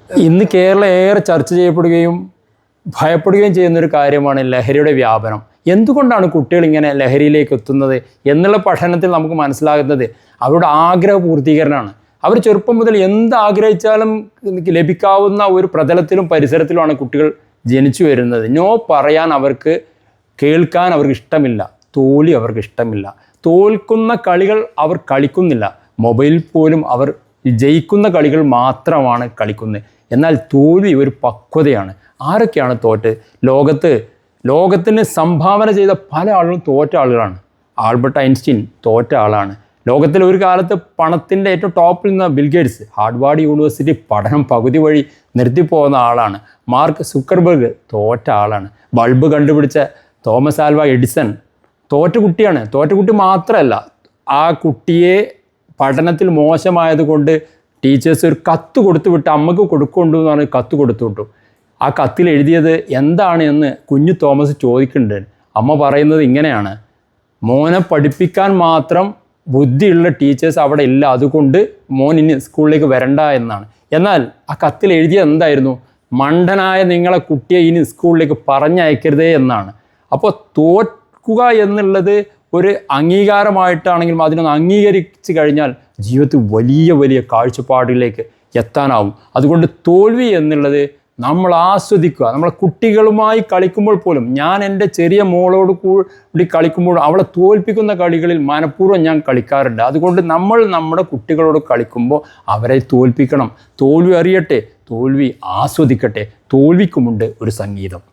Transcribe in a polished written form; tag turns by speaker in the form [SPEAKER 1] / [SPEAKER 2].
[SPEAKER 1] ഇന്ന് കേരളം ഏറെ ചർച്ച ചെയ്യപ്പെടുകയും ഭയപ്പെടുകയും ചെയ്യുന്നൊരു കാര്യമാണ് ലഹരിയുടെ വ്യാപനം. എന്തുകൊണ്ടാണ് കുട്ടികൾ ഇങ്ങനെ ലഹരിയിലേക്ക് എത്തുന്നത് എന്നുള്ള പഠനത്തിൽ നമുക്ക് മനസ്സിലാകുന്നത് അവരുടെ ആഗ്രഹ പൂർത്തീകരണമാണ്. അവർ ചെറുപ്പം മുതൽ എന്ത് ആഗ്രഹിച്ചാലും ലഭിക്കാവുന്ന ഒരു പ്രതലത്തിലും പരിസരത്തിലുമാണ് കുട്ടികൾ ജനിച്ചു വരുന്നത്. നോ പറയാൻ അവർക്ക്, കേൾക്കാൻ അവർക്ക് ഇഷ്ടമില്ല, തോൽവി അവർക്ക് ഇഷ്ടമില്ല, തോൽക്കുന്ന കളികൾ അവർ കളിക്കുന്നില്ല. മൊബൈൽ പോലും അവർ ജയിക്കുന്ന കളികൾ മാത്രമാണ് കളിക്കുന്നത്. എന്നാൽ തോൽവി ഒരു പക്വതയാണ്. ആരൊക്കെയാണ് തോറ്റ്? ലോകത്തിന് സംഭാവന ചെയ്ത പല ആളുകളും തോറ്റ ആളുകളാണ്. ആൽബർട്ട് ഐൻസ്റ്റീൻ തോറ്റ ആളാണ്. ലോകത്തിൽ ഒരു കാലത്ത് പണത്തിൻ്റെ ഏറ്റവും ടോപ്പിൽ നിന്ന ബിൽഗേറ്റ്സ് ഹാർവാർഡ് യൂണിവേഴ്സിറ്റി പഠനം പകുതി വഴി നിർത്തിപ്പോകുന്ന ആളാണ്. മാർക്ക് സുക്കർബർഗ് തോറ്റ ആളാണ്. ബൾബ് കണ്ടുപിടിച്ച തോമസ് ആൽവ എഡിസൺ തോറ്റ കുട്ടിയാണ്. തോറ്റ കുട്ടി മാത്രമല്ല, ആ കുട്ടിയെ പഠനത്തിൽ മോശമായതുകൊണ്ട് ടീച്ചേഴ്സ് ഒരു കത്ത് കൊടുത്തു വിട്ട് അമ്മക്ക് കൊടുക്കൊണ്ടു എന്ന് പറഞ്ഞ് കത്ത് കൊടുത്തു വിട്ടു. ആ കത്തിൽ എഴുതിയത് എന്താണ് എന്ന് കുഞ്ഞു തോമസ് ചോദിക്കുന്നുണ്ട്. അമ്മ പറയുന്നത് ഇങ്ങനെയാണ്: മോനെ പഠിപ്പിക്കാൻ മാത്രം ബുദ്ധിയുള്ള ടീച്ചേഴ്സ് അവിടെ ഇല്ല, അതുകൊണ്ട് മോൻ ഇനി സ്കൂളിലേക്ക് വരണ്ട എന്നാണ്. എന്നാൽ ആ കത്തിൽ എഴുതിയത് എന്തായിരുന്നു? മണ്ടനായ നിങ്ങളെ കുട്ടിയെ ഇനി സ്കൂളിലേക്ക് പറഞ്ഞയക്കരുതേ എന്നാണ്. അപ്പോൾ തോൽക്കുക എന്നുള്ളത് ഒരു അംഗീകാരമായിട്ടാണെങ്കിലും അതിനൊന്ന് അംഗീകരിച്ച് കഴിഞ്ഞാൽ ജീവിതത്തിൽ വലിയ വലിയ കാഴ്ചപ്പാടിലേക്ക് എത്താനാവും. അതുകൊണ്ട് തോൽവി എന്നുള്ളത് നമ്മൾ ആസ്വദിക്കുക. നമ്മളെ കുട്ടികളുമായി കളിക്കുമ്പോൾ പോലും, ഞാൻ എൻ്റെ ചെറിയ മോളോട് കൂടി കളിക്കുമ്പോൾ അവളെ തോൽപ്പിക്കുന്ന കളികളിൽ മനഃപൂർവ്വം ഞാൻ കളിക്കാറുണ്ട്. അതുകൊണ്ട് നമ്മൾ നമ്മുടെ കുട്ടികളോട് കളിക്കുമ്പോൾ അവരെ തോൽപ്പിക്കണം. തോൽവി അറിയട്ടെ, തോൽവി ആസ്വദിക്കട്ടെ. തോൽവിക്കുമുണ്ട് ഒരു സംഗീതം.